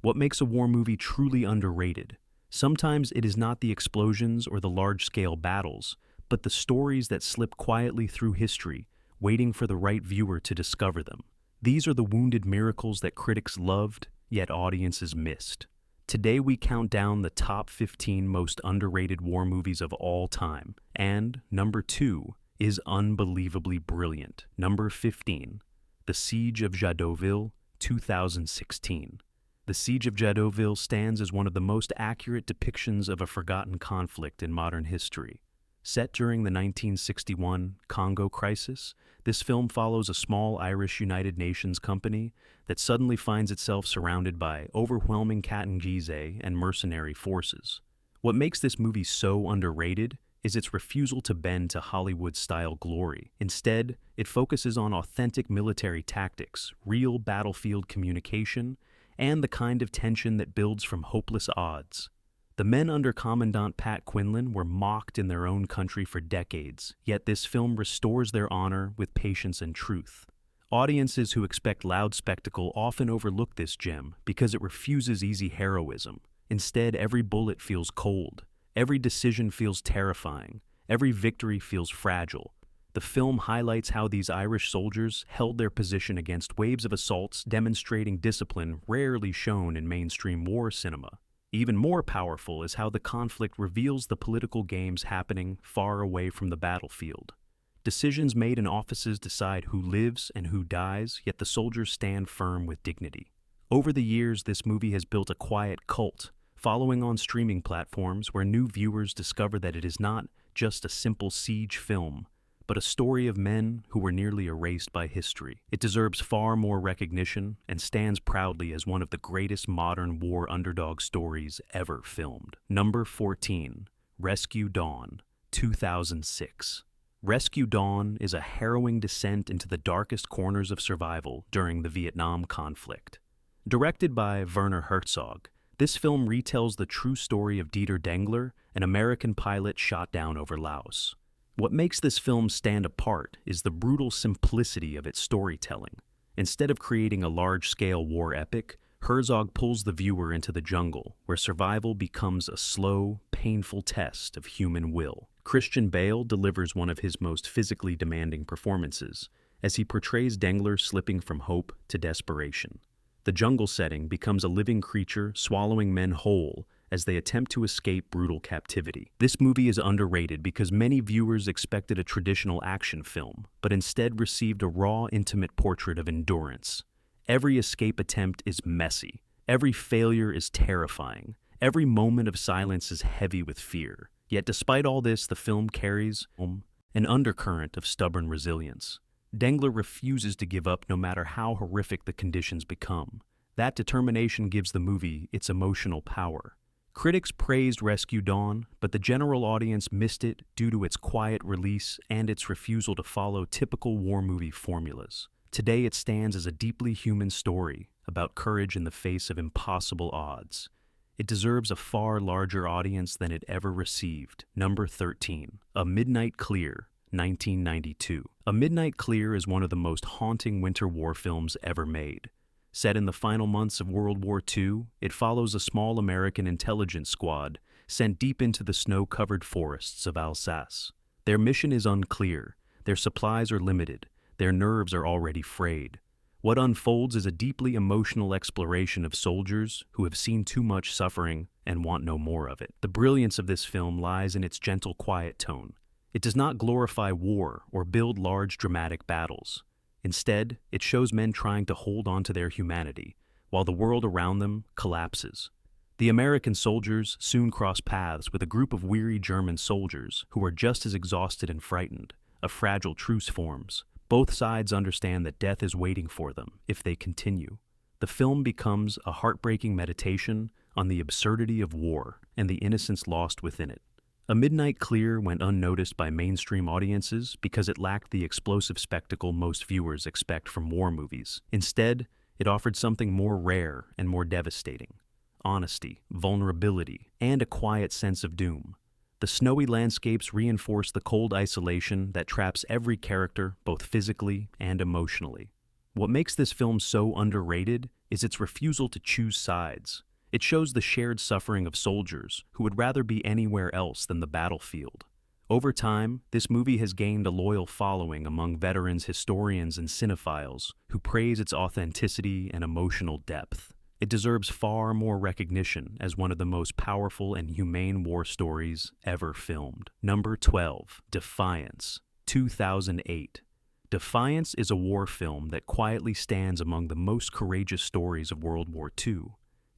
What makes a war movie truly underrated? Sometimes it is not the explosions or the large-scale battles, but the stories that slip quietly through history, waiting for the right viewer to discover them. These are the wounded miracles that critics loved, yet audiences missed. Today we count down the top 15 most underrated war movies of all time, and number 2 is unbelievably brilliant. Number 15, The Siege of Jadotville, 2016. The Siege of Jadotville stands as one of the most accurate depictions of a forgotten conflict in modern history. Set during the 1961 Congo crisis, this film follows a small Irish United Nations company that suddenly finds itself surrounded by overwhelming Katangese and mercenary forces. What makes this movie so underrated is its refusal to bend to Hollywood-style glory. Instead, it focuses on authentic military tactics, real battlefield communication, and the kind of tension that builds from hopeless odds. The men under Commandant Pat Quinlan were mocked in their own country for decades, yet this film restores their honor with patience and truth. Audiences who expect loud spectacle often overlook this gem because it refuses easy heroism. Instead, every bullet feels cold, every decision feels terrifying, every victory feels fragile. The film highlights how these Irish soldiers held their position against waves of assaults, demonstrating discipline rarely shown in mainstream war cinema. Even more powerful is how the conflict reveals the political games happening far away from the battlefield. Decisions made in offices decide who lives and who dies, yet the soldiers stand firm with dignity. Over the years, this movie has built a quiet cult, following on streaming platforms where new viewers discover that it is not just a simple siege film, but a story of men who were nearly erased by history. It deserves far more recognition and stands proudly as one of the greatest modern war underdog stories ever filmed. Number 14, Rescue Dawn, 2006. Rescue Dawn is a harrowing descent into the darkest corners of survival during the Vietnam conflict. Directed by Werner Herzog, this film retells the true story of Dieter Dengler, an American pilot shot down over Laos. What makes this film stand apart is the brutal simplicity of its storytelling. Instead of creating a large-scale war epic, Herzog pulls the viewer into the jungle, where survival becomes a slow, painful test of human will. Christian Bale delivers one of his most physically demanding performances, as he portrays Dengler slipping from hope to desperation. The jungle setting becomes a living creature swallowing men whole as they attempt to escape brutal captivity. This movie is underrated because many viewers expected a traditional action film, but instead received a raw, intimate portrait of endurance. Every escape attempt is messy. Every failure is terrifying. Every moment of silence is heavy with fear. Yet despite all this, the film carries an undercurrent of stubborn resilience. Dengler refuses to give up no matter how horrific the conditions become. That determination gives the movie its emotional power. Critics praised Rescue Dawn, but the general audience missed it due to its quiet release and its refusal to follow typical war movie formulas. Today it stands as a deeply human story about courage in the face of impossible odds. It deserves a far larger audience than it ever received. Number 13, A Midnight Clear, 1992. A Midnight Clear is one of the most haunting winter war films ever made. Set in the final months of World War II, it follows a small American intelligence squad sent deep into the snow-covered forests of Alsace. Their mission is unclear, their supplies are limited, their nerves are already frayed. What unfolds is a deeply emotional exploration of soldiers who have seen too much suffering and want no more of it. The brilliance of this film lies in its gentle, quiet tone. It does not glorify war or build large, dramatic battles. Instead, it shows men trying to hold on to their humanity, while the world around them collapses. The American soldiers soon cross paths with a group of weary German soldiers who are just as exhausted and frightened. A fragile truce forms. Both sides understand that death is waiting for them if they continue. The film becomes a heartbreaking meditation on the absurdity of war and the innocence lost within it. A Midnight Clear went unnoticed by mainstream audiences because it lacked the explosive spectacle most viewers expect from war movies. Instead, it offered something more rare and more devastating: honesty, vulnerability, and a quiet sense of doom. The snowy landscapes reinforce the cold isolation that traps every character both physically and emotionally. What makes this film so underrated is its refusal to choose sides. It shows the shared suffering of soldiers who would rather be anywhere else than the battlefield. Over time, this movie has gained a loyal following among veterans, historians, and cinephiles who praise its authenticity and emotional depth. It deserves far more recognition as one of the most powerful and humane war stories ever filmed. Number 12, Defiance, 2008. Defiance is a war film that quietly stands among the most courageous stories of World War II,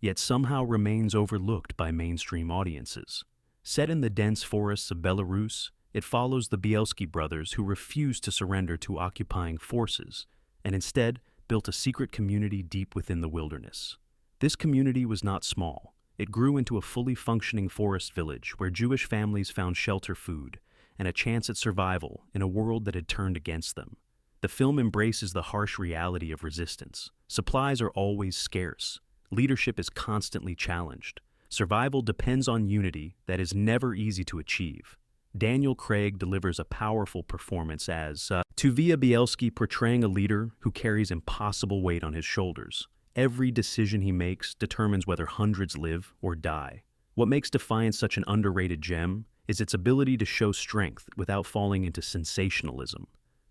yet somehow remains overlooked by mainstream audiences. Set in the dense forests of Belarus, it follows the Bielski brothers who refused to surrender to occupying forces and instead built a secret community deep within the wilderness. This community was not small. It grew into a fully functioning forest village where Jewish families found shelter, food, and a chance at survival in a world that had turned against them. The film embraces the harsh reality of resistance. Supplies are always scarce. Leadership is constantly challenged. Survival depends on unity that is never easy to achieve. Daniel Craig delivers a powerful performance as Tuvia Bielski, portraying a leader who carries impossible weight on his shoulders. Every decision he makes determines whether hundreds live or die. What makes Defiance such an underrated gem is its ability to show strength without falling into sensationalism.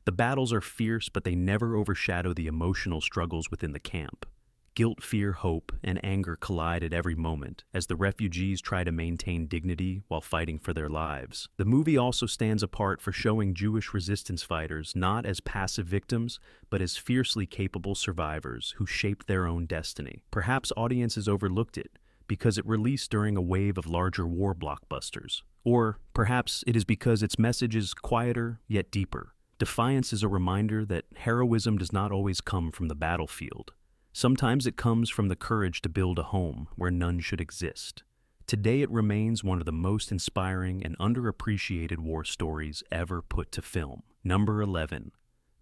The battles are fierce, but they never overshadow the emotional struggles within the camp. Guilt, fear, hope, and anger collide at every moment as the refugees try to maintain dignity while fighting for their lives. The movie also stands apart for showing Jewish resistance fighters not as passive victims, but as fiercely capable survivors who shaped their own destiny. Perhaps audiences overlooked it because it released during a wave of larger war blockbusters. Or perhaps it is because its message is quieter yet deeper. Defiance is a reminder that heroism does not always come from the battlefield. Sometimes it comes from the courage to build a home where none should exist. Today it remains one of the most inspiring and underappreciated war stories ever put to film. Number 11,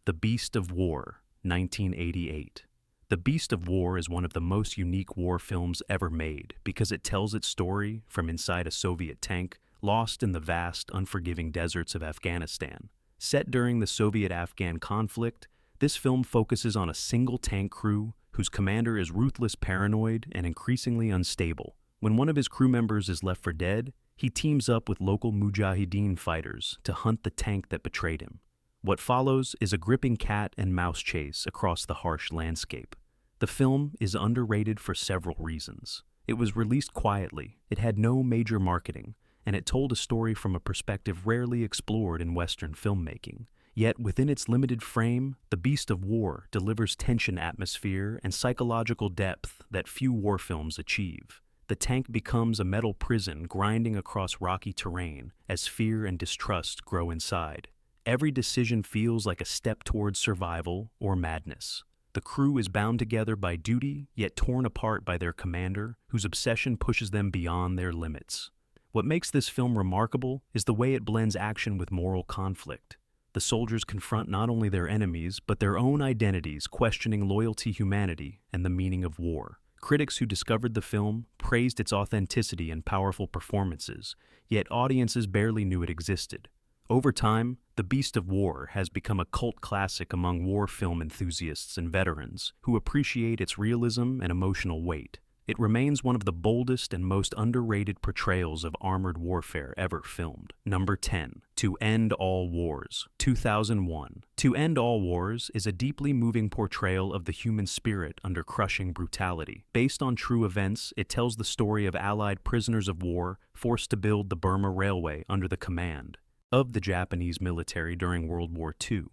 The Beast of War, 1988. The Beast of War is one of the most unique war films ever made because it tells its story from inside a Soviet tank lost in the vast, unforgiving deserts of Afghanistan. Set during the Soviet-Afghan conflict, this film focuses on a single tank crew whose commander is ruthless, paranoid, and increasingly unstable. When one of his crew members is left for dead, he teams up with local Mujahideen fighters to hunt the tank that betrayed him. What follows is a gripping cat and mouse chase across the harsh landscape. The film is underrated for several reasons. It was released quietly, it had no major marketing, and it told a story from a perspective rarely explored in Western filmmaking. Yet within its limited frame, The Beast of War delivers tension, atmosphere, and psychological depth that few war films achieve. The tank becomes a metal prison grinding across rocky terrain as fear and distrust grow inside. Every decision feels like a step towards survival or madness. The crew is bound together by duty, yet torn apart by their commander, whose obsession pushes them beyond their limits. What makes this film remarkable is the way it blends action with moral conflict. The soldiers confront not only their enemies, but their own identities, questioning loyalty, humanity, and the meaning of war. Critics who discovered the film praised its authenticity and powerful performances, yet audiences barely knew it existed. Over time, The Beast of War has become a cult classic among war film enthusiasts and veterans who appreciate its realism and emotional weight. It remains one of the boldest and most underrated portrayals of armored warfare ever filmed. Number 10, To End All Wars, 2001. To End All Wars is a deeply moving portrayal of the human spirit under crushing brutality. Based on true events, it tells the story of Allied prisoners of war forced to build the Burma Railway under the command of the Japanese military during World War II.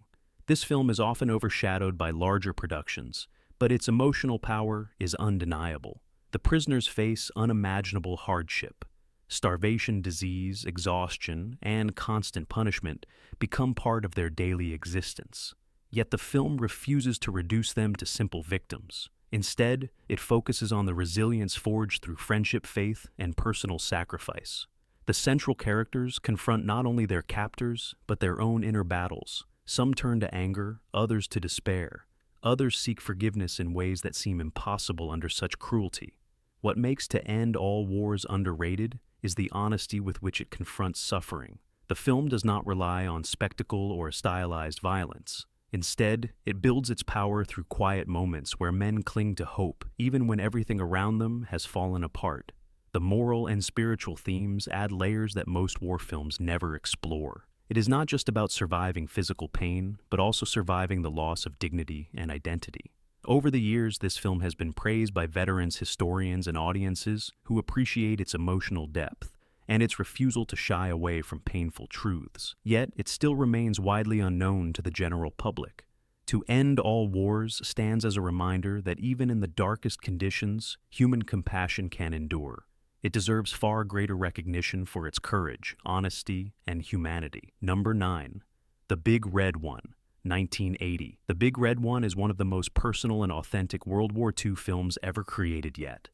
This film is often overshadowed by larger productions, but its emotional power is undeniable. The prisoners face unimaginable hardship. Starvation, disease, exhaustion, and constant punishment become part of their daily existence. Yet the film refuses to reduce them to simple victims. Instead, it focuses on the resilience forged through friendship, faith, and personal sacrifice. The central characters confront not only their captors, but their own inner battles. Some turn to anger, others to despair. Others seek forgiveness in ways that seem impossible under such cruelty. What makes To End All Wars underrated is the honesty with which it confronts suffering. The film does not rely on spectacle or stylized violence. Instead, it builds its power through quiet moments where men cling to hope, even when everything around them has fallen apart. The moral and spiritual themes add layers that most war films never explore. It is not just about surviving physical pain, but also surviving the loss of dignity and identity. Over the years, this film has been praised by veterans, historians, and audiences who appreciate its emotional depth and its refusal to shy away from painful truths. Yet, it still remains widely unknown to the general public. To End All Wars stands as a reminder that even in the darkest conditions, human compassion can endure. It deserves far greater recognition for its courage, honesty, and humanity. Number 9. The Big Red One, 1980. The Big Red One is one of the most personal and authentic World War II films ever created yet.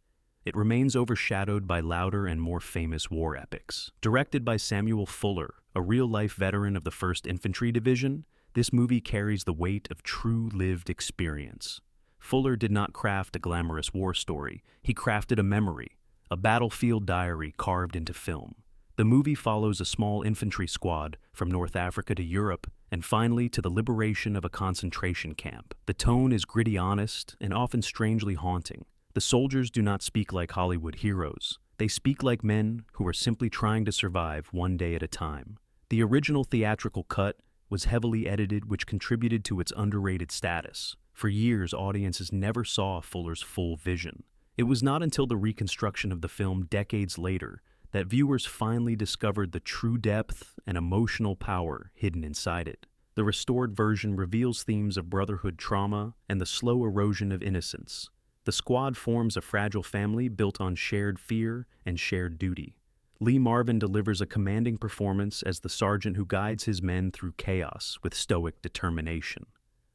It remains overshadowed by louder and more famous war epics. Directed by Samuel Fuller, a real-life veteran of the 1st Infantry Division, this movie carries the weight of true lived experience. Fuller did not craft a glamorous war story. He crafted a memory, a battlefield diary carved into film. The movie follows a small infantry squad from North Africa to Europe and finally to the liberation of a concentration camp. The tone is gritty, honest, and often strangely haunting. The soldiers do not speak like Hollywood heroes. They speak like men who are simply trying to survive one day at a time. The original theatrical cut was heavily edited, which contributed to its underrated status. For years, audiences never saw Fuller's full vision. It was not until the reconstruction of the film decades later that viewers finally discovered the true depth and emotional power hidden inside it. The restored version reveals themes of brotherhood trauma and the slow erosion of innocence. The squad forms a fragile family built on shared fear and shared duty. Lee Marvin delivers a commanding performance as the sergeant who guides his men through chaos with stoic determination.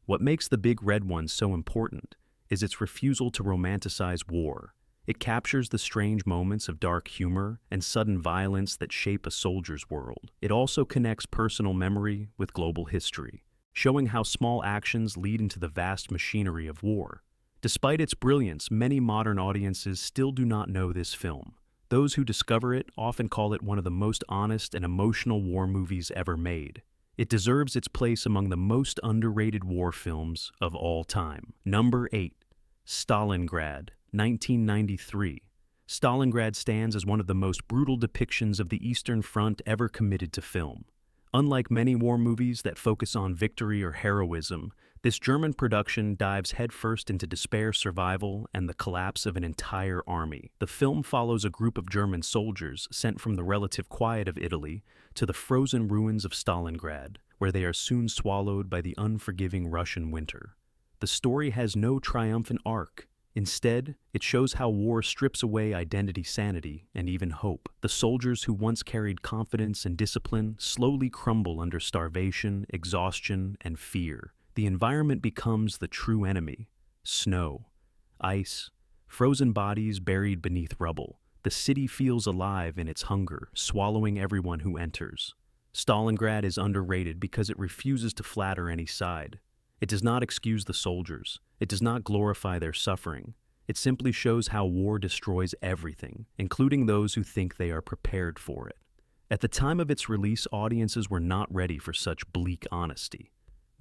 What makes The Big Red One so important is its refusal to romanticize war. It captures the strange moments of dark humor and sudden violence that shape a soldier's world. It also connects personal memory with global history, showing how small actions lead into the vast machinery of war. Despite its brilliance, many modern audiences still do not know this film. Those who discover it often call it one of the most honest and emotional war movies ever made. It deserves its place among the most underrated war films of all time. Number 8. Stalingrad, 1993. Stalingrad stands as one of the most brutal depictions of the Eastern Front ever committed to film. Unlike many war movies that focus on victory or heroism, this German production dives headfirst into despair, survival, and the collapse of an entire army. The film follows a group of German soldiers sent from the relative quiet of Italy to the frozen ruins of Stalingrad, where they are soon swallowed by the unforgiving Russian winter. The story has no triumphant arc. Instead, it shows how war strips away identity, sanity, and even hope. The soldiers who once carried confidence and discipline slowly crumble under starvation, exhaustion, and fear. The environment becomes the true enemy. Snow, ice, frozen bodies buried beneath rubble. The city feels alive in its hunger, swallowing everyone who enters. Stalingrad is underrated because it refuses to flatter any side. It does not excuse the soldiers. It does not glorify their suffering. It simply shows how war destroys everything, including those who think they are prepared for it. At the time of its release, audiences were not ready for such bleak honesty.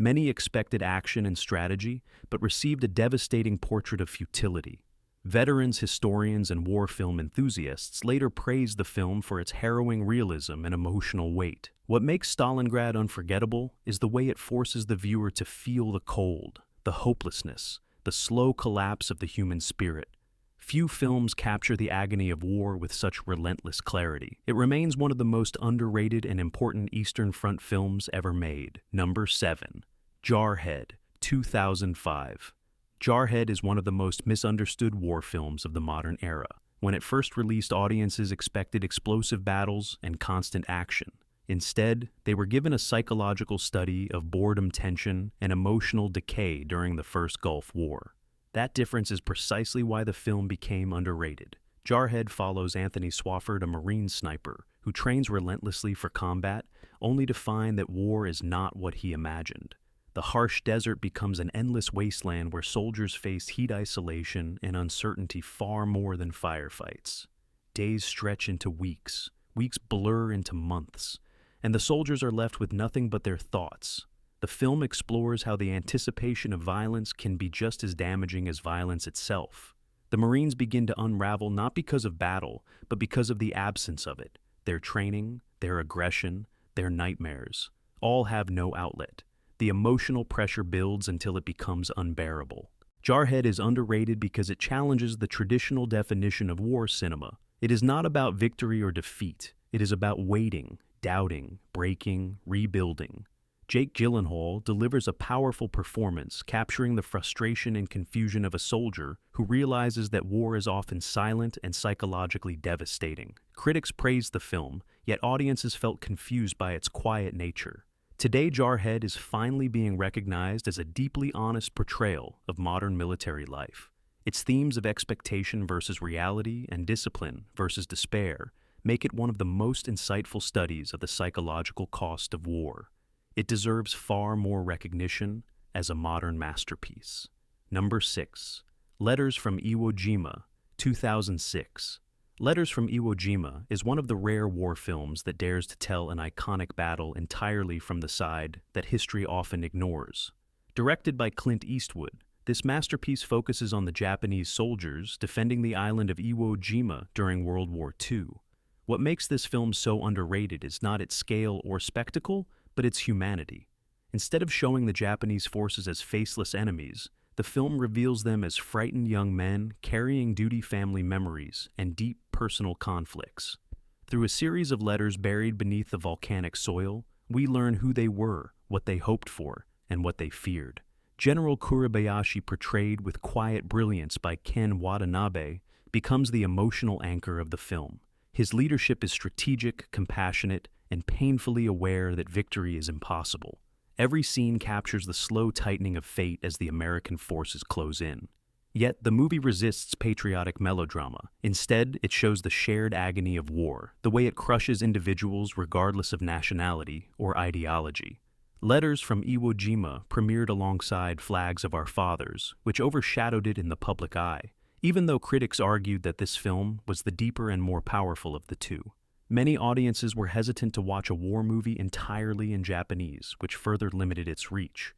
Many expected action and strategy, but received a devastating portrait of futility. Veterans, historians, and war film enthusiasts later praised the film for its harrowing realism and emotional weight. What makes Stalingrad unforgettable is the way it forces the viewer to feel the cold, the hopelessness, the slow collapse of the human spirit. Few films capture the agony of war with such relentless clarity. It remains one of the most underrated and important Eastern Front films ever made. Number 7. Jarhead, 2005. Jarhead is one of the most misunderstood war films of the modern era. When it first released, audiences expected explosive battles and constant action. Instead, they were given a psychological study of boredom, tension, and emotional decay during the First Gulf War. That difference is precisely why the film became underrated. Jarhead follows Anthony Swafford, a Marine sniper, who trains relentlessly for combat, only to find that war is not what he imagined. The harsh desert becomes an endless wasteland where soldiers face heat, isolation, and uncertainty far more than firefights. Days stretch into weeks, weeks blur into months, and the soldiers are left with nothing but their thoughts. The film explores how the anticipation of violence can be just as damaging as violence itself. The Marines begin to unravel not because of battle, but because of the absence of it. Their training, their aggression, their nightmares, all have no outlet. The emotional pressure builds until it becomes unbearable. Jarhead is underrated because it challenges the traditional definition of war cinema. It is not about victory or defeat. It is about waiting, doubting, breaking, rebuilding. Jake Gyllenhaal delivers a powerful performance, capturing the frustration and confusion of a soldier who realizes that war is often silent and psychologically devastating. Critics praised the film, yet audiences felt confused by its quiet nature. Today, Jarhead is finally being recognized as a deeply honest portrayal of modern military life. Its themes of expectation versus reality and discipline versus despair make it one of the most insightful studies of the psychological cost of war. It deserves far more recognition as a modern masterpiece. Number 6. Letters from Iwo Jima, 2006. Letters from Iwo Jima is one of the rare war films that dares to tell an iconic battle entirely from the side that history often ignores. Directed by Clint Eastwood, this masterpiece focuses on the Japanese soldiers defending the island of Iwo Jima during World War II. What makes this film so underrated is not its scale or spectacle, but its humanity. Instead of showing the Japanese forces as faceless enemies, the film reveals them as frightened young men carrying duty family memories and deep personal conflicts. Through a series of letters buried beneath the volcanic soil, we learn who they were, what they hoped for, and what they feared. General Kuribayashi, portrayed with quiet brilliance by Ken Watanabe, becomes the emotional anchor of the film. His leadership is strategic, compassionate, and painfully aware that victory is impossible. Every scene captures the slow tightening of fate as the American forces close in. Yet, the movie resists patriotic melodrama. Instead, it shows the shared agony of war, the way it crushes individuals regardless of nationality or ideology. Letters from Iwo Jima premiered alongside Flags of Our Fathers, which overshadowed it in the public eye, even though critics argued that this film was the deeper and more powerful of the two. Many audiences were hesitant to watch a war movie entirely in Japanese, which further limited its reach.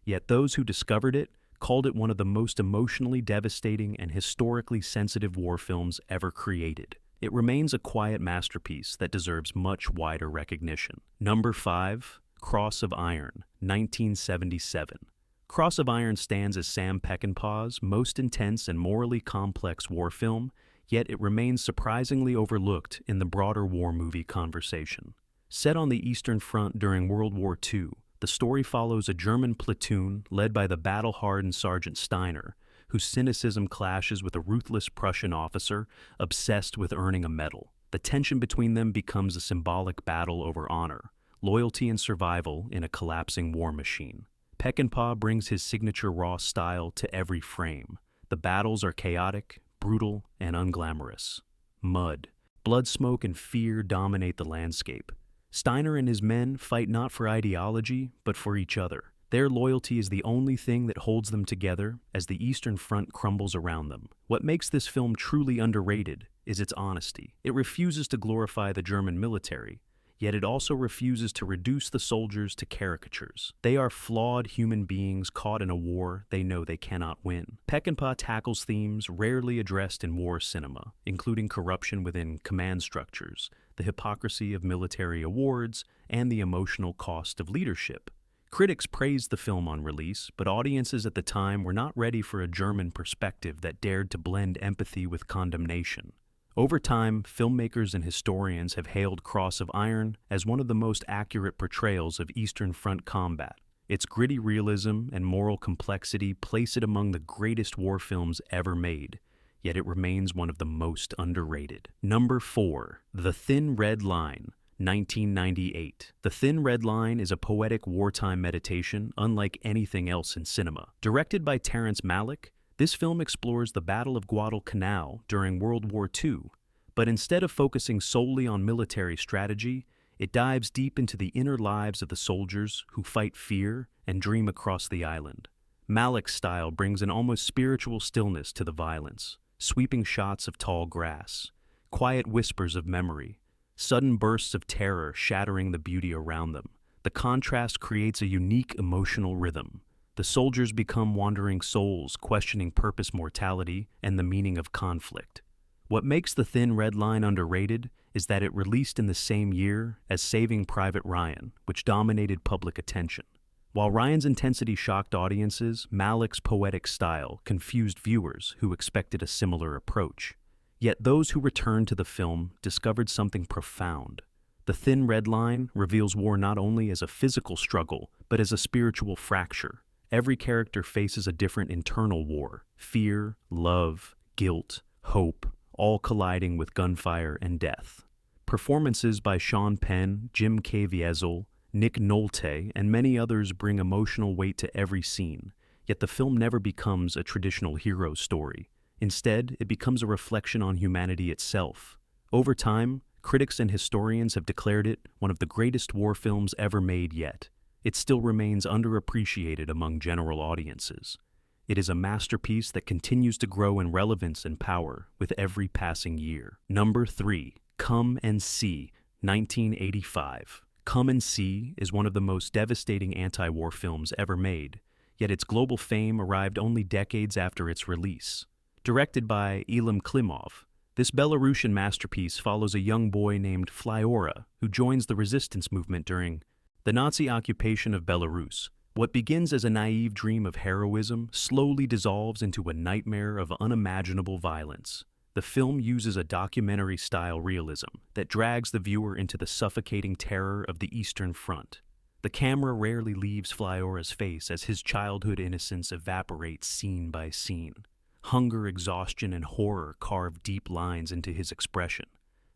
Yet those who discovered it called it one of the most emotionally devastating and historically sensitive war films ever created. It remains a quiet masterpiece that deserves much wider recognition. Number 5. Cross of Iron, 1977. Cross of Iron stands as Sam Peckinpah's most intense and morally complex war film, yet it remains surprisingly overlooked in the broader war movie conversation. Set on the Eastern Front during World War II, the story follows a German platoon led by the battle-hardened Sergeant Steiner, whose cynicism clashes with a ruthless Prussian officer obsessed with earning a medal. The tension between them becomes a symbolic battle over honor, loyalty and survival in a collapsing war machine. Peckinpah brings his signature raw style to every frame. The battles are chaotic, brutal, and unglamorous. Mud, blood smoke, and fear dominate the landscape. Steiner and his men fight not for ideology, but for each other. Their loyalty is the only thing that holds them together as the Eastern Front crumbles around them. What makes this film truly underrated is its honesty. It refuses to glorify the German military, yet it also refuses to reduce the soldiers to caricatures. They are flawed human beings caught in a war they know they cannot win. Peckinpah tackles themes rarely addressed in war cinema, including corruption within command structures, the hypocrisy of military awards, and the emotional cost of leadership. Critics praised the film on release, but audiences at the time were not ready for a German perspective that dared to blend empathy with condemnation. Over time, filmmakers and historians have hailed Cross of Iron as one of the most accurate portrayals of Eastern Front combat. Its gritty realism and moral complexity place it among the greatest war films ever made, yet it remains one of the most underrated. Number 4. The Thin Red Line, 1998. The Thin Red Line is a poetic wartime meditation unlike anything else in cinema. Directed by Terrence Malick, this film explores the Battle of Guadalcanal during World War II, but instead of focusing solely on military strategy, it dives deep into the inner lives of the soldiers who fight fear and dream across the island. Malick's style brings an almost spiritual stillness to the violence, sweeping shots of tall grass, quiet whispers of memory, sudden bursts of terror shattering the beauty around them. The contrast creates a unique emotional rhythm. The soldiers become wandering souls, questioning purpose, mortality, and the meaning of conflict. What makes The Thin Red Line underrated is that it released in the same year as Saving Private Ryan, which dominated public attention. While Ryan's intensity shocked audiences, Malick's poetic style confused viewers who expected a similar approach. Yet those who returned to the film discovered something profound. The Thin Red Line reveals war not only as a physical struggle, but as a spiritual fracture. Every character faces a different internal war: fear, love, guilt, hope, all colliding with gunfire and death. Performances by Sean Penn, Jim Caviezel, Nick Nolte, and many others bring emotional weight to every scene, yet the film never becomes a traditional hero story. Instead, it becomes a reflection on humanity itself. Over time, critics and historians have declared it one of the greatest war films ever made yet. It still remains underappreciated among general audiences. It is a masterpiece that continues to grow in relevance and power with every passing year. Number 3. Come and See, 1985. Come and See is one of the most devastating anti-war films ever made, yet its global fame arrived only decades after its release. Directed by Ilham Klimov, this Belarusian masterpiece follows a young boy named Flyora who joins the resistance movement during the Nazi occupation of Belarus. What begins as a naive dream of heroism slowly dissolves into a nightmare of unimaginable violence. The film uses a documentary-style realism that drags the viewer into the suffocating terror of the Eastern Front. The camera rarely leaves Flyora's face as his childhood innocence evaporates scene by scene. Hunger, exhaustion, and horror carve deep lines into his expression.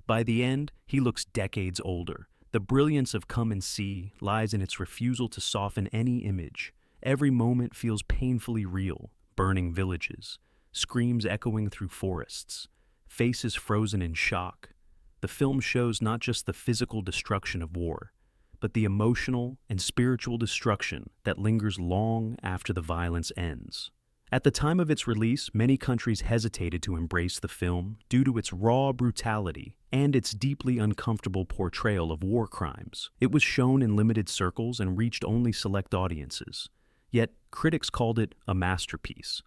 By the end, he looks decades older. The brilliance of Come and See lies in its refusal to soften any image. Every moment feels painfully real: burning villages, screams echoing through forests, faces frozen in shock. The film shows not just the physical destruction of war, but the emotional and spiritual destruction that lingers long after the violence ends. At the time of its release, many countries hesitated to embrace the film due to its raw brutality and its deeply uncomfortable portrayal of war crimes. It was shown in limited circles and reached only select audiences. Yet, critics called it a masterpiece.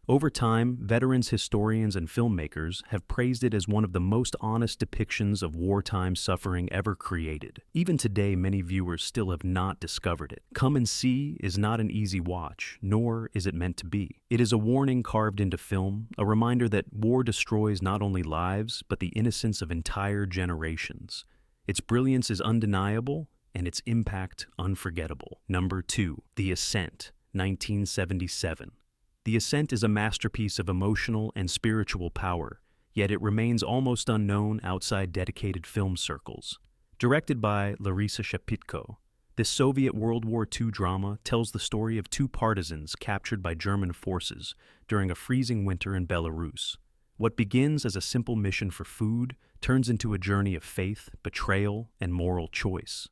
Over time, veterans, historians, and filmmakers have praised it as one of the most honest depictions of wartime suffering ever created. Even today, many viewers still have not discovered it. Come and See is not an easy watch, nor is it meant to be. It is a warning carved into film, a reminder that war destroys not only lives, but the innocence of entire generations. Its brilliance is undeniable, and its impact unforgettable. Number 2. The Ascent, 1977. The Ascent is a masterpiece of emotional and spiritual power, yet it remains almost unknown outside dedicated film circles. Directed by Larisa Shepitko, this Soviet World War II drama tells the story of two partisans captured by German forces during a freezing winter in Belarus. What begins as a simple mission for food turns into a journey of faith, betrayal, and moral choice.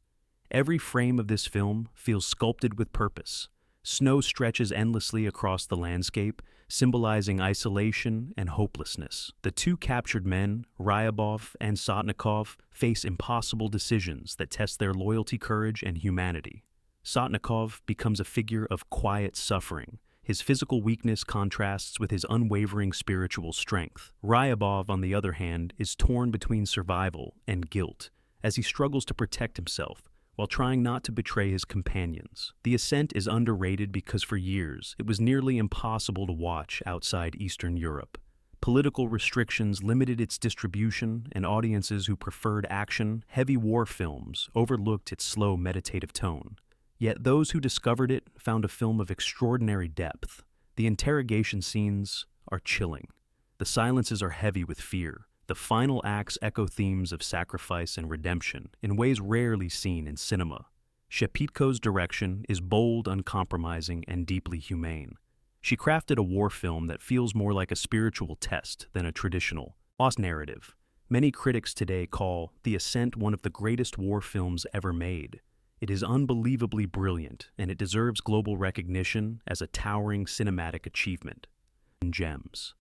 Every frame of this film feels sculpted with purpose. Snow stretches endlessly across the landscape, symbolizing isolation and hopelessness. The two captured men, Ryabov and Sotnikov, face impossible decisions that test their loyalty, courage, and humanity. Sotnikov becomes a figure of quiet suffering. His physical weakness contrasts with his unwavering spiritual strength. Ryabov, on the other hand, is torn between survival and guilt as he struggles to protect himself while trying not to betray his companions. The Ascent is underrated because for years it was nearly impossible to watch outside Eastern Europe. Political restrictions limited its distribution, and audiences who preferred action, heavy war films overlooked its slow, meditative tone. Yet those who discovered it found a film of extraordinary depth. The interrogation scenes are chilling. The silences are heavy with fear. The final acts echo themes of sacrifice and redemption in ways rarely seen in cinema. Shepitko's direction is bold, uncompromising, and deeply humane. She crafted a war film that feels more like a spiritual test than a traditional narrative. Many critics today call The Ascent one of the greatest war films ever made. It is unbelievably brilliant, and it deserves global recognition as a towering cinematic achievement. Gems.